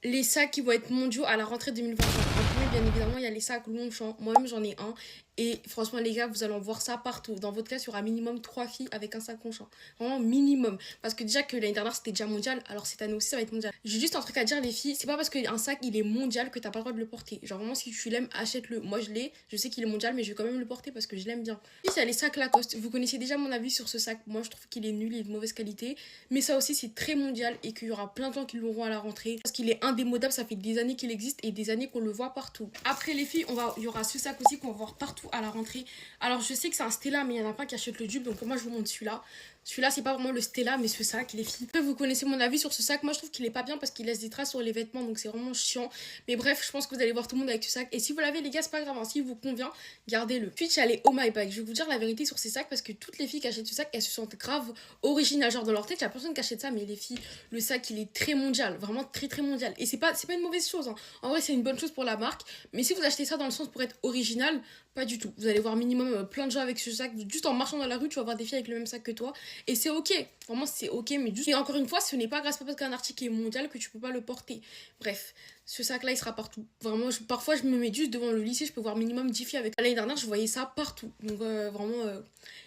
Les sacs qui vont être mondiaux à la rentrée 2025. En premier, bien évidemment, il y a les sacs Longchamp. Moi-même, j'en ai un. Et franchement, les gars, vous allez en voir ça partout. Dans votre cas, il y aura minimum 3 filles avec un sac Longchamp. Vraiment minimum. Parce que déjà que l'année dernière, c'était déjà mondial. Alors cette année aussi, ça va être mondial. J'ai juste un truc à dire, les filles. C'est pas parce qu'un sac, il est mondial que t'as pas le droit de le porter. Genre vraiment, si tu l'aimes, achète-le. Moi, je l'ai. Je sais qu'il est mondial, mais je vais quand même le porter parce que je l'aime bien. Puis, il y a les sacs Lacoste. Vous connaissez déjà mon avis sur ce sac. Moi, je trouve qu'il est nul, il est de mauvaise qualité. Mais ça aussi, c'est très mondial et qu'il y aura plein de gens qui l'auront à la rentrée. Parce qu'il est indémodable, ça fait des années qu'il existe et des années qu'on le voit partout. Après les filles, il y aura ce sac aussi qu'on va voir partout à la rentrée. Alors je sais que c'est un Stella, mais il y en a pas qui achètent le dupe, donc moi je vous montre celui-là. Celui-là, c'est pas vraiment le Stella, mais ce sac, les filles. Après, vous connaissez mon avis sur ce sac. Moi, je trouve qu'il est pas bien parce qu'il laisse des traces sur les vêtements, donc c'est vraiment chiant. Mais bref, je pense que vous allez voir tout le monde avec ce sac. Et si vous l'avez, les gars, c'est pas grave. Hein. S'il vous convient, gardez-le. Puis, il y a les Oh My Bag. Je vais vous dire la vérité sur ces sacs parce que toutes les filles qui achètent ce sac, elles se sentent grave originales. Genre, dans leur tête, il y a personne qui achète ça, mais les filles, le sac, il est très mondial. Vraiment très, très mondial. Et c'est pas une mauvaise chose. Hein. En vrai, c'est une bonne chose pour la marque. Mais si vous achetez ça dans le sens pour être original, pas du tout. Vous allez voir minimum plein de gens avec ce sac. Juste en marchant dans la rue, tu vas voir des filles avec le même sac que toi. Et c'est ok. Vraiment, c'est ok. Mais juste. Et encore une fois, ce n'est pas grâce à parce qu'un article est mondial que tu peux pas le porter. Bref, ce sac-là, il sera partout. Vraiment, parfois, je me mets juste devant le lycée. Je peux voir minimum 10 filles avec. L'année dernière, je voyais ça partout. Donc, vraiment,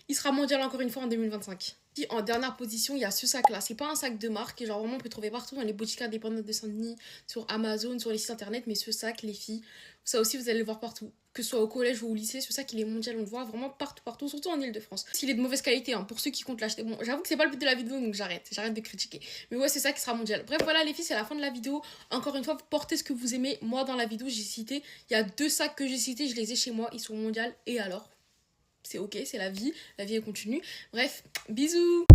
il sera mondial encore une fois en 2025. Puis en dernière position, il y a ce sac là. C'est pas un sac de marque, genre vraiment on peut trouver partout dans les boutiques indépendantes de Saint-Denis, sur Amazon, sur les sites internet. Mais ce sac, les filles, ça aussi vous allez le voir partout. Que ce soit au collège ou au lycée, ce sac il est mondial, on le voit vraiment partout, partout, surtout en Ile-de-France. S'il est de mauvaise qualité, hein, pour ceux qui comptent l'acheter. Bon, j'avoue que c'est pas le but de la vidéo, donc j'arrête de critiquer. Mais ouais, c'est ça qui sera mondial. Bref, voilà les filles, c'est la fin de la vidéo. Encore une fois, vous portez ce que vous aimez. Moi, dans la vidéo, j'ai cité, il y a 2 sacs que j'ai cités, je les ai chez moi, ils sont mondiaux. Et alors, c'est ok, c'est la vie elle continue. Bref, bisous.